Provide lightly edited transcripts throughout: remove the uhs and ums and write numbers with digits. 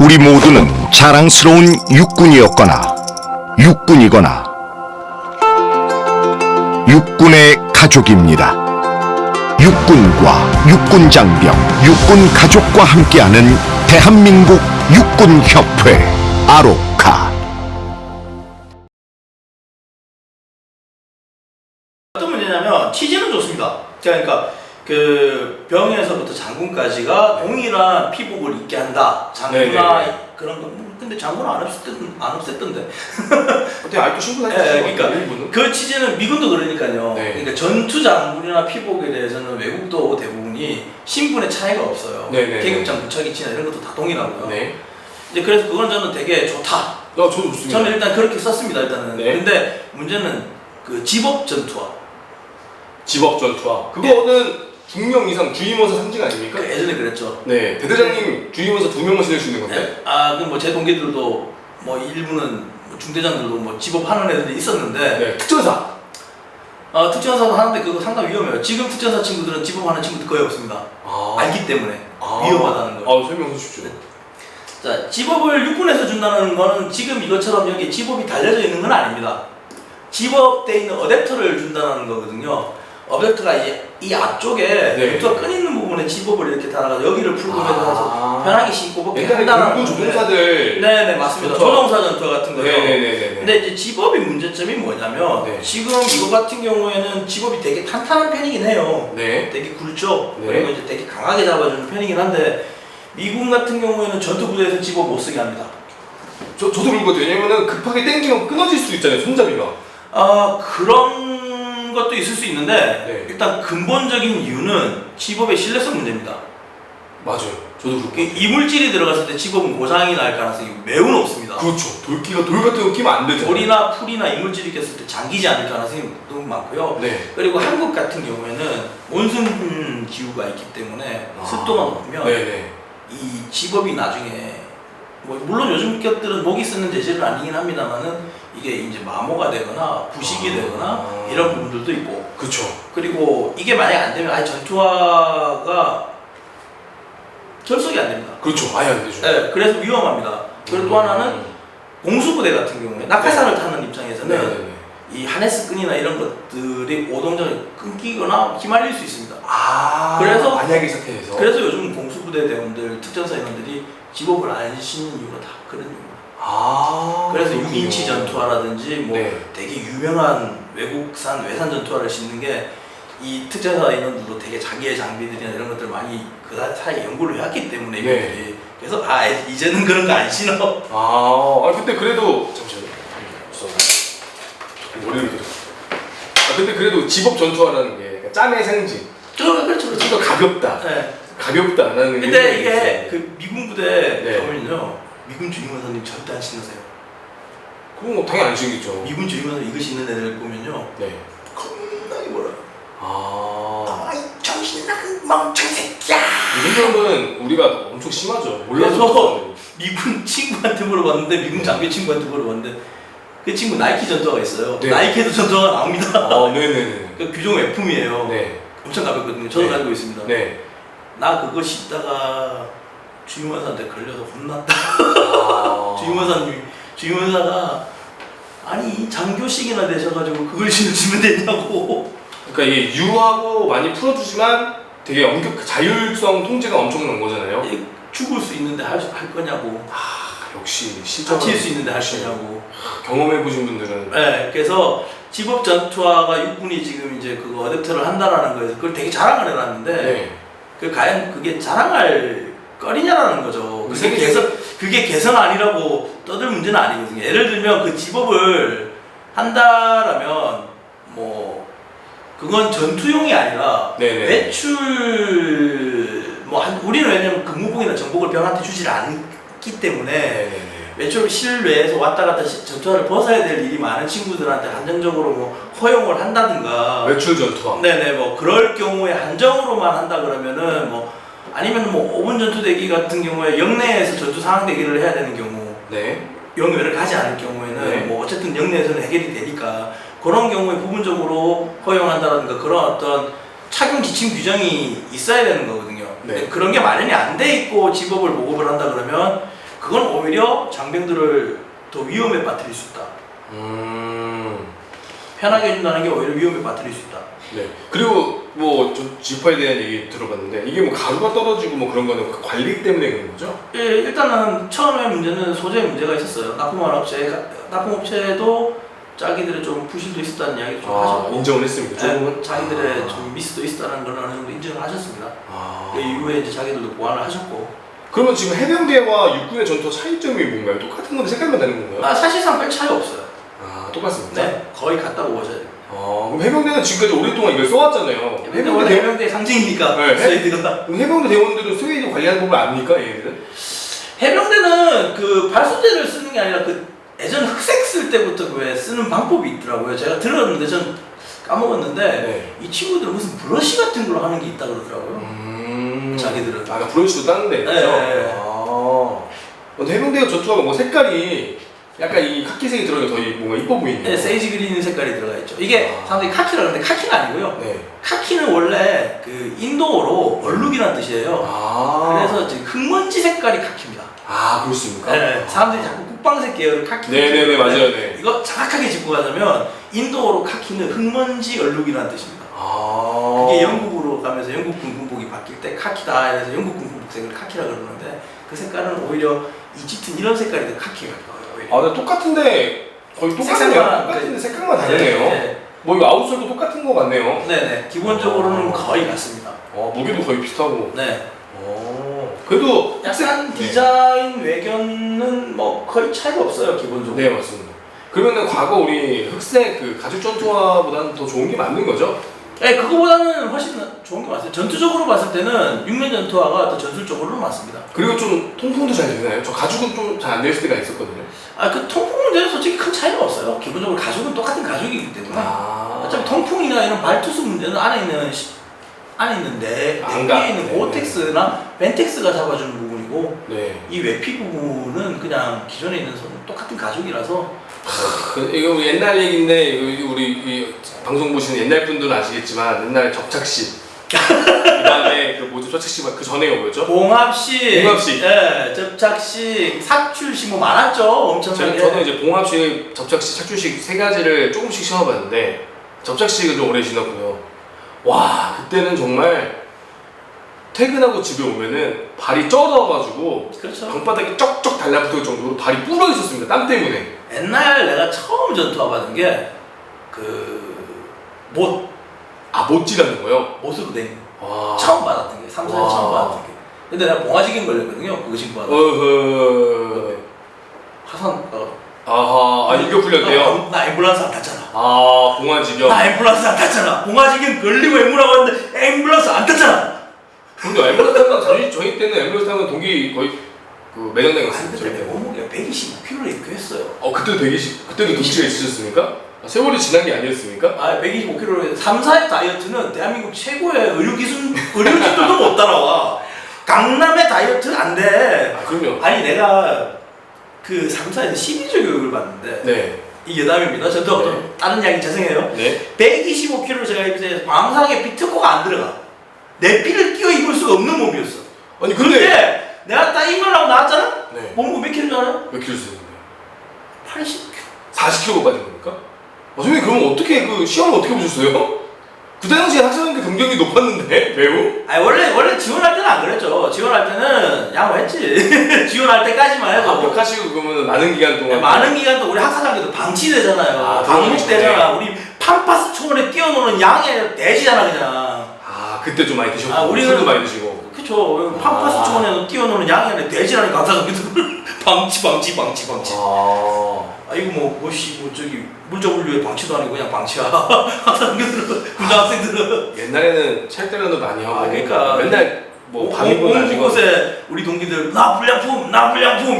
우리 모두는 자랑스러운 육군이었거나 육군이거나 육군의 가족입니다. 육군과 육군장병, 육군가족과 함께하는 대한민국 육군협회 아로카. 어떤 문제냐면 취지는 좋습니다. 그러니까 그 병에서부터 장군까지가 동일한 피복을 입게 한다. 장군이나 그런 거. 근데 장군은 안 없앴던데. 어떻게 아직도 신분하시죠? 네, 그러니까 그 취지는 미군도 그러니까요. 네. 그러니까 전투 장군이나 피복에 대해서는 외국도 대부분이 신분의 차이가 없어요. 계급장, 부차기치나 이런 것도 다 동일하고요. 네. 이제 그래서 그건 저는 되게 좋다. 저도 좋습니다. 저는 일단 그렇게 썼습니다. 일단은. 네. 근데 문제는 그 집업 전투화. 집업 전투화. 그거는 중령 이상 주임원사 상징 아닙니까? 그 예전에 그랬죠. 네. 대대장님 주임원사 2명만 지낼 수 있는 건데. 네. 아, 그 뭐 제 동기들도 뭐 일부는 뭐 중대장들도 뭐 집업하는 애들이 있었는데. 네. 특전사. 특전사도 하는데 그거 상당히 위험해요. 지금 특전사 친구들은 집업하는 친구들 거의 없습니다. 알기 때문에 위험하다는 걸. 설명해 주십시오. 자, 집업을 육군에서 준다는 거는 지금 이것처럼 여기 집업이 달려져 있는 건 아닙니다. 집업돼 있는 어댑터를 준다는 거거든요. 어댑터가 이제 이 앞쪽에 루트가 끈 있는 부분에 집업을 이렇게 달아서 여기를 풀구면서 해서 편하게 신고 벗게 한다는 군군 조종사들. 네네 맞습니다. 조종사 전투 같은 거죠. 네네네. 근데 이제 집업의 문제점이 뭐냐면 지금 이거 같은 경우에는 집업이 되게 탄탄한 편이긴 해요. 네. 되게 굵죠. 그리고 이제 되게 강하게 잡아주는 편이긴 한데 미군 같은 경우에는 전투 부대에서 집업 못 쓰게 합니다. 저도 그렇거든요. 왜냐면은 급하게 당기면 끊어질 수 있잖아요. 손잡이가. 그런 것도 있을 수 있는데 일단 근본적인 이유는 집업의 신뢰성 문제입니다. 맞아요. 저도 그렇고. 이물질이 들어갔을 때 집업은 고장이 날 가능성이 매우 높습니다. 그렇죠. 돌 같은 거 끼면 안 되죠. 돌이나 풀이나 이물질이 꼈을 때 잠기지 않을 가능성이 너무 많고요. 그리고 한국 같은 경우에는 몬순 기후가 있기 때문에 습도가 높으면 이 집업이 나중에 뭐 물론 요즘 것들은 모기 쓰는 재질은 아니긴 합니다만은 이게 이제 마모가 되거나 부식이 되거나 이런 부분들도 있고. 그렇죠. 그리고 이게 만약 안 되면 아예 전투화가 결속이 안 됩니다. 그렇죠. 아예 안 되죠. 네, 그래서 위험합니다. 그리고 또 하나는 공수부대 같은 경우에 낙하산을 타는 입장에서는 이 하네스 끈이나 이런 것들이 오동전에 끊기거나 휘말릴 수 있습니다. 그래서 만약에 사태에서. 그래서 요즘 공수부대 대원들, 특전사 인원들이 집업을 안 신는 이유가 다 그런 이유입니다. 그래서 6인치 전투화라든지 뭐 되게 유명한 외국산 외산 전투화를 신는 게 이 특전사 인원들도 되게 자기의 장비들이나 이런 것들 많이 그 사이에 연구를 해왔기 때문에 이분들이 그래서 이제는 그런 거 안 신어. 근데 그래도 잠시만요. 머리를 이렇게. 근데 그래도 집업 전투화라는 게 짬의 상징. 그렇죠. 좀 더 가볍다. 가볍다라는. 근데 이게 그 미군 부대 보면요, 미군 주임원사님 절대 안 신으세요. 그건 뭐 당연히 안 신겠죠. 미군 주임원사 이거 신는 애들 보면요, 겁나게 멀어요. 아이 정신 나간 멍청 새끼야. 이 정도면 우리가 엄청 심하죠. 그래서 미군 친구한테 물어봤는데, 미군 장교 친구한테 물어봤는데 그 친구 나이키 전투화가 있어요. 나이키에도 전투화가 나옵니다. 그 규정 F품이에요. 엄청 가볍거든요. 저도 가지고 있습니다. 나 그거 신다가 주임원사한테 걸려서 혼났다. 주임원사가 아니 장교식이나 되셔가지고 그걸 신으시면 되냐고. 그러니까 이게 유하고 많이 풀어주지만 되게 자율성 통제가 엄청난 거잖아요. 죽을 수 있는데 할 거냐고. 역시 실전. 다칠 수 있는데 할 거냐고. 경험해보신 분들은. 그래서 집업 전투화가 육군이 지금 이제 그거 어댑터를 한다라는 거에서 그걸 되게 자랑을 해놨는데 과연 그게 자랑할 거리냐라는 거죠. 그게 개선 아니라고 떠들 문제는 아니거든요. 예를 들면 그 집업을 한다라면 뭐 그건 전투용이 아니라 외출 우리는 왜냐면 근무복이나 정복을 병한테 주질 않기 때문에 외출 실외에서 왔다 갔다 전투화를 벗어야 될 일이 많은 친구들한테 한정적으로 뭐 허용을 한다든가 외출 전투화. 뭐 그럴 경우에 한정으로만 한다 그러면은 뭐 아니면 뭐 5분 전투 대기 같은 경우에 영내에서 전투 상황 대기를 해야 되는 경우 영외를 가지 않을 경우에는 뭐 어쨌든 영내에서는 해결이 되니까 그런 경우에 부분적으로 허용한다든가 그런 어떤 착용 지침 규정이 있어야 되는 거거든요. 그런 게 마련이 안 돼 있고 집업을 보급을 한다 그러면 그건 오히려 장병들을 더 위험에 빠뜨릴 수 있다. 편하게 해준다는 게 오히려 위험에 빠뜨릴 수 있다. 네. 그리고 뭐 지퍼에 대한 얘기 들어봤는데 이게 뭐 가루가 떨어지고 뭐 그런 거는 그 관리 때문에 그런 거죠? 예, 일단은 처음에 문제는 소재 문제가 있었어요. 납품업체도 자기들의 좀 부실도 있었다는 이야기를 좀 하셨고 인정을 했습니다. 조금은 자기들의 좀 미스도 있었다는 걸 어느 정도 인정을 하셨습니다. 아. 그 이후에 이제 자기들도 보완을 하셨고. 그러면 지금 해병대와 육군의 전투 차이점이 뭔가요? 똑같은 건데 색깔만 다른 건가요? 사실상 별 차이 없어요. 똑같습니다. 네, 거의 같다고 보셔야 돼요. 그럼 해병대는 지금까지 오랫동안 이걸 써왔잖아요. 해병대 상징이니까 네, 스웨이드가. 그럼 해병대 대원들은 스웨이드 관리하는 법을 압니까, 얘네들은? 해병대는 그 발소재를 쓰는 게 아니라 그 예전 흑색 쓸 때부터 그 쓰는 방법이 있더라고요. 제가 들었는데 전 까먹었는데 네. 이 친구들은 무슨 브러쉬 같은 걸로 하는 게 있다 그러더라고요. 자기들은. 나 브러쉬도 따는데, 그죠? 네. 근데 해병대 전투가 뭐 색깔이 약간 이 카키색이 들어가 더 뭔가 이뻐 보이네요. 네, 세이지 그린 색깔이 들어가 있죠. 이게 사람들이 카키라 그러는데 카키는 아니고요. 네. 카키는 원래 그 인도어로 얼룩이라는 뜻이에요. 그래서 지금 흙먼지 색깔이 카키입니다. 그렇습니까? 네, 사람들이 자꾸 국방색 계열을 카키. 네네네, 맞아요. 네. 이거 정확하게 짚고 가자면 인도어로 카키는 흙먼지 얼룩이라는 뜻입니다. 그게 영국으로 가면서 영국군 군복이 바뀔 때 카키다 해서 영국군 군복색을 카키라 그러는데 그 색깔은 오히려 이집트 이런 색깔이 더 카키에 가까워요. 근데 똑같은데 거의 똑같네요. 똑같은데 색깔만 다르네요. 네. 뭐 이거 아웃솔도 똑같은 거 같네요. 네네. 기본적으로는 거의 같습니다. 무게도 거의 비슷하고. 네. 그래도 약간 디자인 외견은 뭐 거의 차이가 없어요 기본적으로. 네, 맞습니다. 그러면은 과거 우리 흑색 그 가죽 전투화보다는 더 좋은 게 맞는 거죠? 네, 그거보다는 훨씬 좋은 게 맞아요. 전투적으로 봤을 때는 육면 전투화가 더 전술적으로는 맞습니다. 그리고 좀 통풍도 잘 되나요? 저 가죽은 좀 잘 안 될 때가 있었거든요. 그 통풍 문제는 솔직히 큰 차이가 없어요. 기본적으로 가죽은 똑같은 가죽이기 때문에. 어차피 통풍이나 이런 발투스 문제는 안에 있는 위에 있는 고텍스나 벤텍스가 잡아주는 부분이고 이 외피 부분은 그냥 기존에 있는 똑같은 가죽이라서. 이거 옛날 얘기인데 우리 이 방송 보시는 옛날 분들은 아시겠지만 옛날 접착식 그다음에 그 뭐죠 접착식 그 전에가 뭐였죠? 봉합식, 네, 접착식, 삭출식 뭐 많았죠 엄청나게. 저는 이제 봉합식, 접착식, 착출식 세 가지를 조금씩 신어봤는데 접착식은 좀 오래 신었고요. 와 그때는 정말 퇴근하고 집에 오면은 발이 쪄져가지고 그렇죠. 방바닥에 쩍쩍 달라붙을 정도로 발이 불어 있었습니다. 땀 때문에. 옛날 내가 처음 전투화 받은 게 못. 못지라는 거요? 못으로 된 거. 처음 받았던 게 3, 4년 처음 받았던 게. 근데 내가 봉화지경 걸렸거든요. 그거 신고 하다가. 화산 이거 풀렸대요? 나 앰뷸런스 안 탔잖아. 봉화지경. 나 앰뷸런스 안 탔잖아. 봉화지경 걸리고 앰뷸런스 왔는데 앰뷸런스 안 탔잖아. 근데 앰뷸런스 타면 저희 때는 앰뷸런스 타면 동기 거의 그 매장당 갔어요. 그때 내 몸무게가 125kg를 입교했어요. 그때도 120, 그때도 덩치가 있으셨습니까? 세월이 지난 게 아니었습니까? 125kg. 3, 4의 다이어트는 대한민국 최고의 의료기술도 못 따라와. 강남의 다이어트 안 돼. 그럼요. 아니 내가 그 3, 4에서 12주 교육을 받는데 이 여담입니다. 저도 다른 이야기 죄송해요. 125kg 제가 입에서 광상에 피 특고가 안 들어가. 내 피를 끼워 입을 수가 없는 몸이었어. 아니 근데 내가 딱 입으려고 나왔잖아? 몸무 몇 킬로 줄 알아요? 몇 킬로 쓰는데요? 80kg. 40kg 빠진 겁니까? 선생님 그럼 어떻게 그 시험을 어떻게 보셨어요? 그때 당시에 학생들 경쟁이 높았는데 매우? 원래 지원할 때는 안 그랬죠. 지원할 때는 양호했지. 지원할 때까지만 해도. 합격하시고 그러면 많은 기간 동안 많은 기간 동안 우리 학사장들도 방치되잖아요. 방치되죠. 방치되잖아. 우리 팜파스 초원에 뛰어노는 양이 아니라 돼지잖아 그냥. 그때 좀 많이 드셨고 우리는 술도 많이 드시고. 그쵸. 팜파스 초원에 뛰어노는 양이 아니라 돼지라니까 학사장들도 방치. 이거 뭐 저기 물저분류의 방치도 아니고 그냥 방치야. 학생들은 군대 학생들은 옛날에는 체육대련도 많이 하고. 그러니까 맨날 뭐 밤이고 낮이고. 곳에 우리 동기들 나 불량품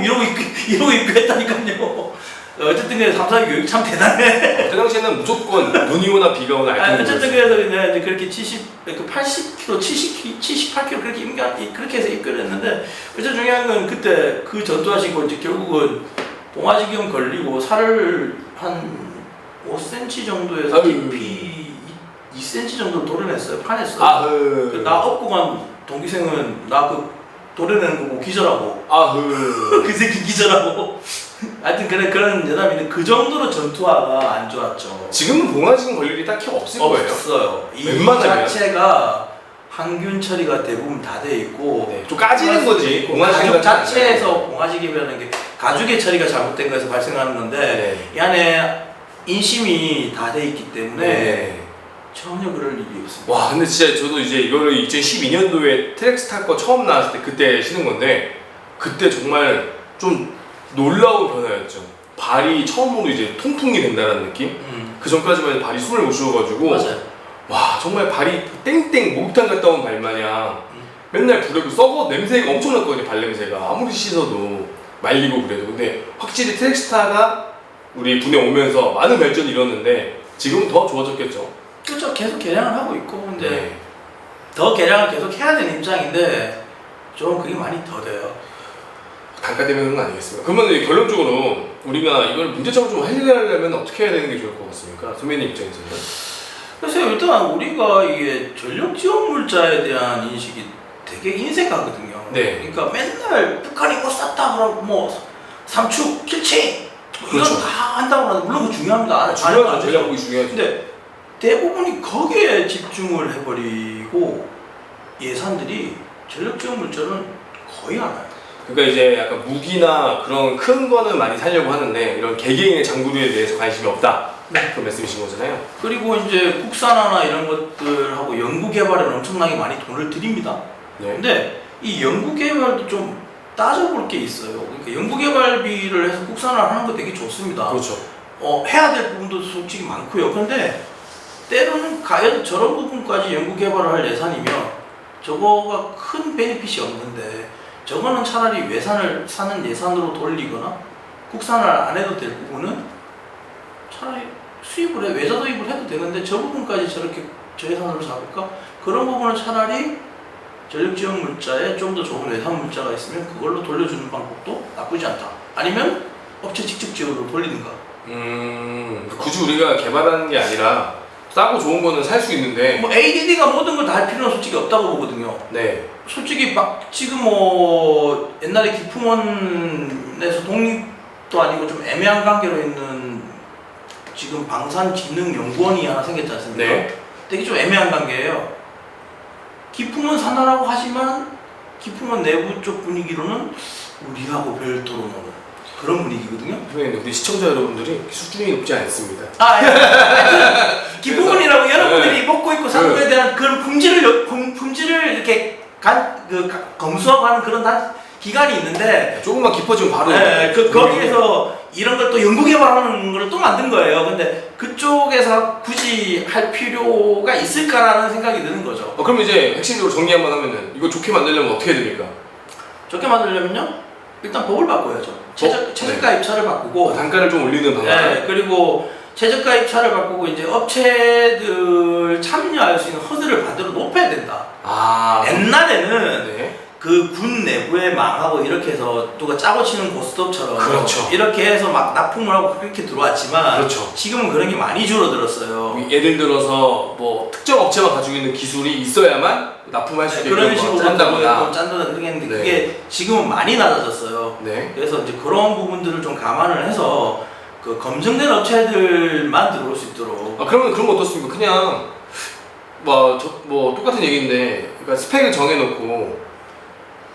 이러고 입고 했다니까요. 어쨌든 그 3, 4 교육 참 대단해. 그때 당시에는 무조건 눈이 오나 비가 오나 어쨌든 그래서 내가 이제 그렇게 80kg, 78kg 그렇게 해서 입교를 했는데 어쨌든 중요한 건 그때 그 전투하시고 이제 결국은 봉화지경 걸리고 살을 한 5cm 정도에서 깊이 2cm 정도 도려냈어요. 파냈어요. 나 업고 간 동기생은 나 그 도려내는 거 보고 기절하고 아그 그 새끼 기절하고 하여튼 그런 여담인데 그 정도로 전투화가 안 좋았죠. 지금은 봉화지금 걸 일이 딱히 없을 거예요. 없어요. 이 웬만하면. 자체가 항균 처리가 대부분 다 돼 있고 네, 좀 까지는 거지. 봉화지금 가죽 같은 자체에서 봉화지기라는 게 가죽의 처리가 잘못된 거에서 발생하는 건데 네. 이 안에 인심이 다 돼 있기 때문에 네. 전혀 그럴 일이 없습니다. 와 근데 진짜 저도 이제 이거를 2012년도에 트랙스타 거 처음 나왔을 때 그때 신은 건데 그때 정말 좀 놀라운 변화였죠. 발이 처음으로 이제 통풍이 된다는 느낌? 그 전까지만 해도 발이 숨을 못 쉬어가지고 맞아요. 와 정말 발이 땡땡 목욕탕 갔다 온 발 마냥 맨날 부르고 썩어 냄새가 엄청 났거든요. 발 냄새가 아무리 씻어도 말리고 그래도. 근데 확실히 트랙스타가 우리 군에 오면서 많은 발전이 일었는데 지금은 더 좋아졌겠죠. 그렇죠. 계속 개량을 하고 있고 근데 네. 더 개량을 계속 해야 되는 입장인데 좀 그게 많이 더뎌요. 단가 때문에 그런 거 아니겠습니까? 그러면 이제 결론적으로 우리가 이걸 문제점을 좀 해결하려면 어떻게 해야 되는 게 좋을 것 같습니까? 선배님 입장에서는. 그래서 일단 우리가 이게 전력 지원 물자에 대한 인식이 되게 인색하거든요. 네. 그러니까 맨날 북한이 뭐 쐈다 그러고 뭐 삼축, 킬칭 뭐 그렇죠. 이건 다 한다고 하는데 물론 그 중요합니다. 중요하죠. 전략복이 중요하죠. 근데 대부분이 거기에 집중을 해버리고 예산들이 전력 지원 물자는 거의 안 와요. 그러니까 이제 약간 무기나 그런 큰 거는 많이 살려고 하는데 이런 개개인의 장구류에 대해서 관심이 없다. 네. 그런 말씀이신 거잖아요. 그리고 이제 국산화나 이런 것들하고 연구 개발에 엄청나게 많이 돈을 들입니다. 네. 근데 이 연구 개발도 좀 따져볼 게 있어요. 그러니까 연구 개발비를 해서 국산화를 하는 거 되게 좋습니다. 그렇죠. 해야 될 부분도 솔직히 많고요. 그런데 때로는 과연 저런 부분까지 연구 개발을 할 예산이면 저거가 큰 베네핏이 없는데 저거는 차라리 외산을 사는 예산으로 돌리거나 국산을 안 해도 될 부분은 차라리 수입을 해, 외자 도입을 해도 되는데 저 부분까지 저렇게 저 예산으로 잡을까? 그런 부분은 차라리 전력 지원 물자에 좀 더 좋은 외산 물자가 있으면 그걸로 돌려주는 방법도 나쁘지 않다. 아니면 업체 직접 지원으로 돌리든가. 굳이 우리가 개발하는 게 아니라 싸고 좋은 거는 살 수 있는데. 뭐 ADD가 모든 걸 다 할 필요는 솔직히 없다고 보거든요. 네. 솔직히 막 지금 뭐 옛날에 기품원에서 독립도 아니고 좀 애매한 관계로 있는 지금 방산진흥연구원이 하나 생겼지 않습니까? 네. 되게 좀 애매한 관계예요. 기품원 산하라고 하지만 기품원 내부 쪽 분위기로는 우리하고 별도로 노는 그런 분위기거든요. 선생님, 우리 시청자 여러분들이 수준이 높지 않습니다. 하여튼 기품원이라고 여러분들이 네. 먹고 있고 사는 거에 대한 그런 품질을 이렇게 검수하고 하는 그런 기관이 있는데 조금만 깊어지면 바로. 거기에서 이런 걸 또 연구 개발하는 걸 또 만든 거예요. 근데 그쪽에서 굳이 할 필요가 있을까라는 생각이 드는 거죠. 그럼 이제 핵심적으로 정리 한번 하면은 이거 좋게 만들려면 어떻게 해야 됩니까? 좋게 만들려면요 일단 법을 바꿔야죠. 최저가 입찰을 바꾸고 단가를 좀 올리는 방법. 네, 그리고 최저가 입찰을 바꾸고 이제 업체들 참여할 수 있는 허들을 반대로 높여야 된다. 옛날에는 네. 그 군 내부에 망하고 이렇게 해서 누가 짜고 치는 고스톱처럼 그렇죠. 이렇게 해서 막 납품을 하고 그렇게 들어왔지만 그렇죠. 지금은 그런 게 많이 줄어들었어요. 예를 들어서 뭐 특정 업체가 가지고 있는 기술이 있어야만 납품할 수 있게끔 그런 식으로 짠다거나. 짠다거나 그렇게 했는데 네. 그게 지금은 많이 낮아졌어요. 네. 그래서 이제 그런 부분들을 좀 감안을 해서 그 검증된 업체들만 들어올 수 있도록. 그러면 그런 거 어떻습니까? 그냥 뭐 똑같은 얘기인데, 그러니까 스펙을 정해놓고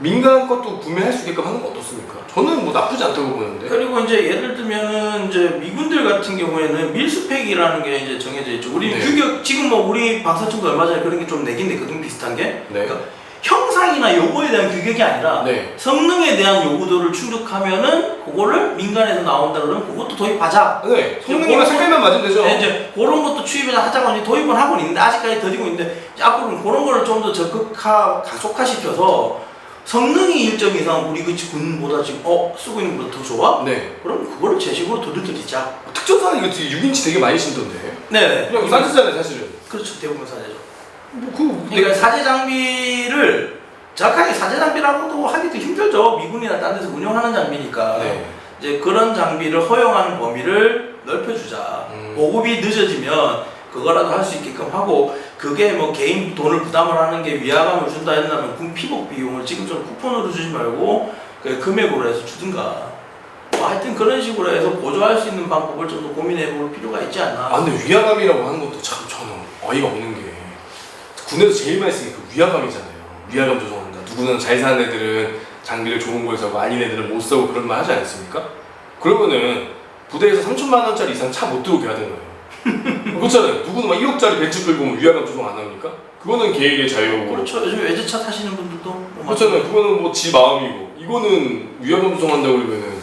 민간 것도 구매할 수 있게끔 하는 거 어떻습니까? 저는 뭐 나쁘지 않다고 보는데. 그리고 이제 예를 들면 이제 미군들 같은 경우에는 밀스펙이라는 게 이제 정해져 있죠. 우리 네. 규격 지금 뭐 우리 방사청도 얼마 전에 그런 게 좀 내긴 냈거든 비슷한 게. 네. 그러니까 형상이나 요거에 대한 규격이 아니라 네. 성능에 대한 요구도를 충족하면은 그거를 민간에서 나온다 그러면 그것도 도입하자. 네. 성능이랑 색깔만 맞으면 되죠. 네, 이제 그런 것도 추입을 하자고 이제 도입을 하고 있는데 아직까지 더디고 있는데 이제 앞으로는 그런 거를 좀 더 가속화시켜서 성능이 일정 이상 우리 그 군보다 지금 쓰고 있는 것보다 더 좋아? 네. 그럼 그거를 제식으로 두드리자. 특전사는 이거 되게 6인치 되게 많이 신던데. 네. 그냥 싸지잖아요, 사실은. 그렇죠. 대부분 사제죠. 뭐 그러니까 사제 장비를 정확하게 사제 장비라고도 하기도 힘들죠. 미군이나 딴 데서 운영하는 장비니까. 네. 이제 그런 장비를 허용하는 범위를 넓혀주자. 보급이 늦어지면 그거라도 할 수 있게끔 하고 그게 뭐 개인 돈을 부담을 하는 게 위화감을 준다 했다면 군 피복 비용을 지금처럼 쿠폰으로 주지 말고 그 금액으로 해서 주든가. 뭐 하여튼 그런 식으로 해서 보조할 수 있는 방법을 좀 더 고민해 볼 필요가 있지 않나. 아 근데 위화감이라고 하는 것도 참 저는 어이가 없는 게 군에서 제일 많이 쓰는 게 그 위화감이잖아요. 위화감 조성한다. 누구는 잘 사는 애들은 장비를 좋은 걸 사고 아닌 애들은 못 사고 그런 말 하지 않습니까? 그러면은 부대에서 3천만 원짜리 이상 차 못 들어오게 하는 거예요. 그렇잖아요. 누구는 막 1억짜리 벤츠 끌고 오면 위화감 조성 안 합니까? 그거는 계획의 자유고. 그렇죠. 요즘 외제차 타시는 분들도 뭐 그렇잖아요. 그거는 뭐 지 마음이고 이거는 위화감 조성한다고 그러면은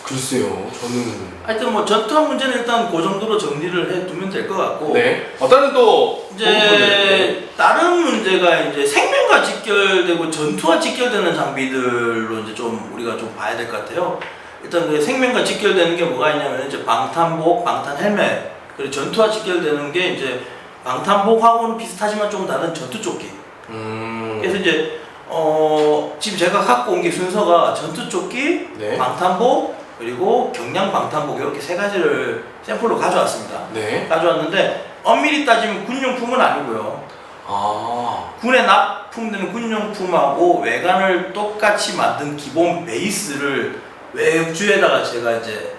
글쎄요. 저는 하여튼 뭐 전투화 문제는 일단 그 정도로 정리를 해두면 될 것 같고. 네. 다른 또 이제 다른 문제가 이제 생명과 직결되고 전투와 직결되는 장비들로 이제 좀 우리가 좀 봐야 될 것 같아요. 일단 그 생명과 직결되는 게 뭐가 있냐면 이제 방탄복, 방탄 헬멧, 그리고 전투와 직결되는 게 이제 방탄복하고는 비슷하지만 좀 다른 전투조끼. 그래서 이제 지금 제가 갖고 온 게 순서가 전투조끼, 네. 방탄복, 그리고 경량 방탄복 이렇게 세 가지를 샘플로 가져왔습니다. 네. 가져왔는데 엄밀히 따지면 군용품은 아니고요. 아. 군에 납품되는 군용품하고 외관을 똑같이 만든 기본 베이스를 외주에다가 제가 이제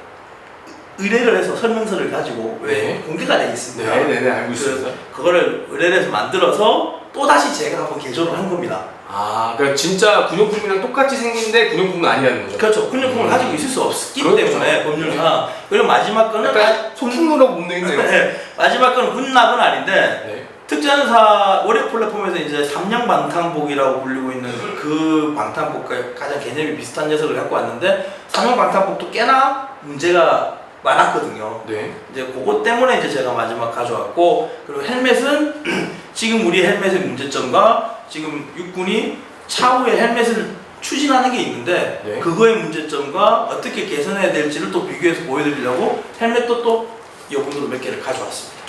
의뢰를 해서 설명서를 가지고 네. 공개가 되어 있습니다. 네네네 알고 있습니다. 그거를 의뢰를 해서 만들어서 또 다시 제가 한번 개조를 한 겁니다. 아, 그러니까 진짜 군용품이랑 똑같이 생긴데 군용품은 아니라는 거죠. 그렇죠. 군용품을 가지고 있을 수 없기 그렇죠. 때문에 법률상. 그리고 마지막 거는 약간 소품으로 못 내겠네요. 네, 마지막 거는 군납은 아닌데 네. 특전사 월요 플랫폼에서 이제 삼량 방탄복이라고 불리고 있는 그 방탄복과 가장 개념이 비슷한 녀석을 갖고 왔는데 삼량 방탄복도 꽤나 문제가 많았거든요. 네. 이제 그것 때문에 이제 제가 마지막 가져왔고, 그리고 헬멧은 지금 우리 헬멧의 문제점과 지금 육군이 차후에 헬멧을 추진하는 게 있는데 네. 그거의 문제점과 어떻게 개선해야 될지를 또 비교해서 보여드리려고 헬멧도 또 여분으로 몇 개를 가져왔습니다.